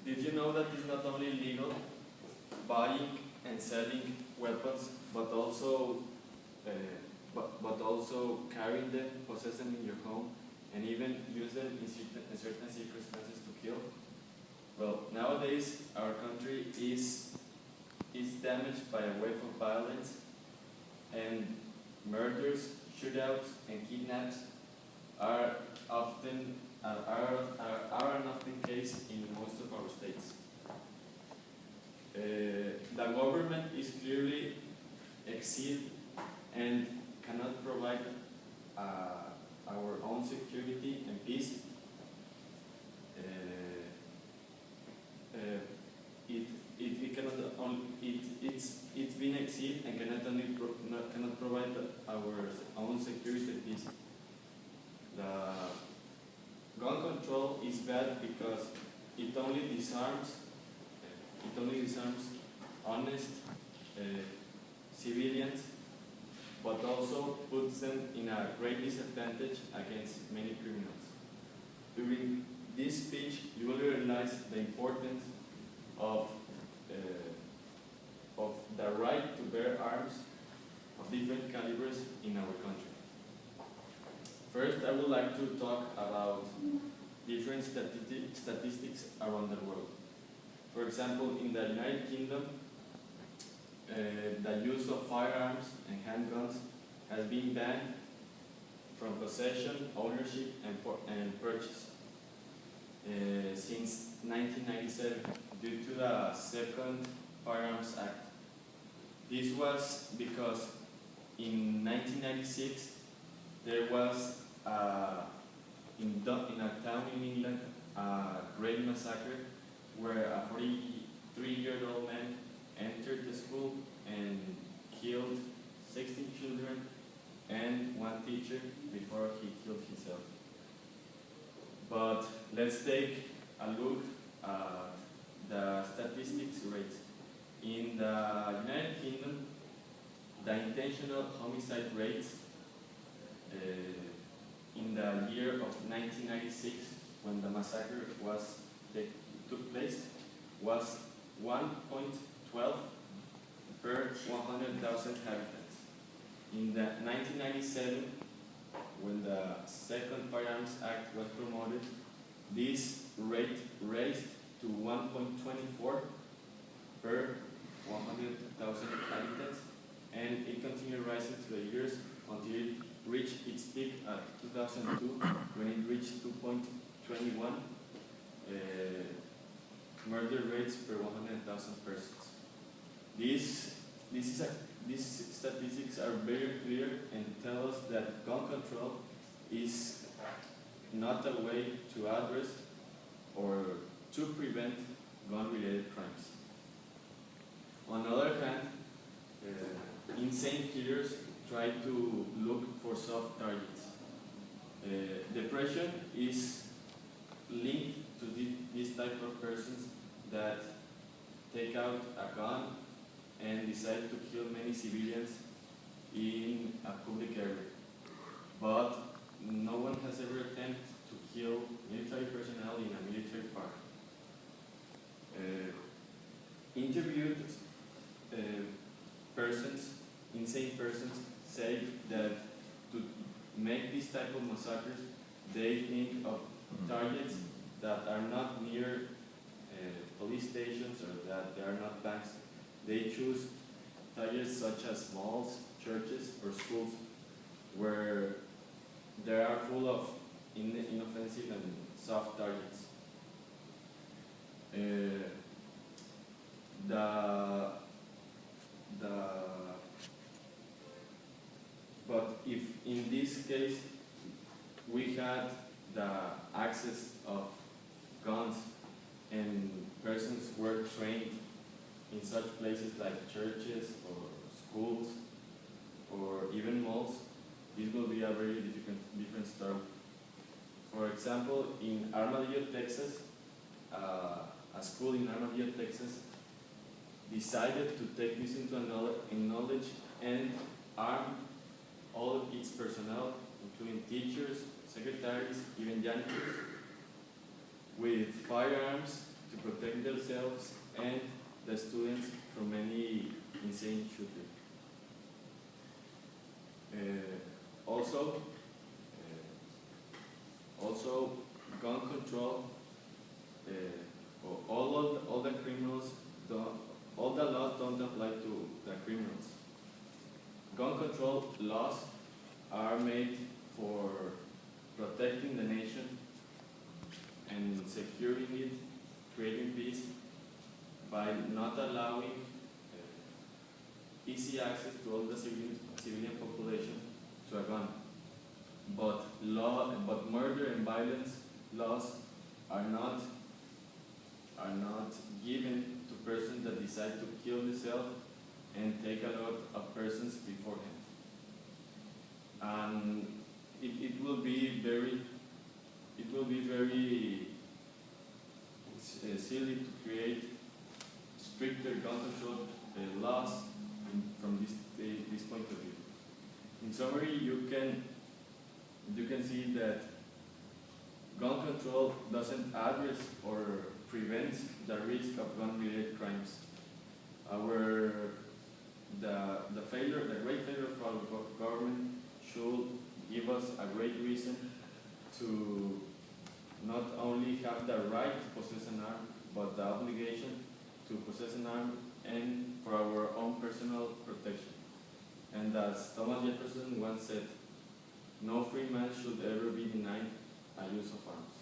Did you know that it's not only legal buying and selling weapons, but also carrying them, possess them in your home, and even use them in certain circumstances to kill? Well, nowadays our country is damaged by a wave of violence, and murders, shootouts, and kidnaps are an often case in most of our states. The government is clearly exceed and cannot provide our own security and peace. It's been exceed and cannot provide our own security and peace. The gun control is bad because it only disarms honest civilians, but also puts them in a great disadvantage against many criminals. During this speech, you will realize the importance of the right to bear arms of different calibers in our country. First, I would like to talk about different statistics around the world. For example, in the United Kingdom, the use of firearms and handguns has been banned from possession, ownership, and purchase since 1997 due to the Second Firearms Act. This was because in 1996 there was in a town in England a great massacre where a 43-year-old man entered the school and killed 16 children and one teacher before he killed himself. But let's take a look at the statistics rates. In the United Kingdom, the intentional homicide rates in the year of 1996, when the massacre took place, was 1.12 per 100,000 inhabitants. In the 1997, when the Second Firearms Act was promoted, this rate raised to 1.24 per 100,000 inhabitants, and it continued rising through the years until it reached its peak at 2002, when it reached 2.21 murder rates per 100,000 persons. These statistics are very clear and tell us that gun control is not a way to address or to prevent gun-related crimes. On the other hand, insane killers try to look for soft targets. Depression is linked to this type of persons that take out a gun and decide to kill many civilians in a public area. But no one has ever attempted to kill military personnel in a military park. Interviewed insane persons, say that to make this type of massacres, they think of targets that are not near police stations or that they are not banks. They choose targets such as malls, churches, or schools, where they are full of inoffensive and soft targets. But if in this case we had the access of guns and persons were trained in such places like churches or schools or even malls, this will be a very different story. For example, in Armadillo, Texas, a school in Armadillo, Texas, decided to take this into knowledge and arm all of its personnel, including teachers, secretaries, even janitors, with firearms to protect themselves and the students from any insane shooting. Also, gun control. All the criminals don't. All the laws don't apply to the criminals. Gun control laws are made for protecting the nation and securing it, creating peace by not allowing easy access to all the civilian population to a gun. But murder and violence laws are not given to persons that decide to kill themselves and take a lot of persons beforehand. And it will be very silly to create stricter gun control laws from this point of view. In summary, you can see that gun control doesn't address or prevent the risk of gun-related crimes. The great failure of our government should give us a great reason to not only have the right to possess an arm, but the obligation to possess an arm and for our own personal protection. And as Thomas Jefferson once said, no free man should ever be denied a use of arms.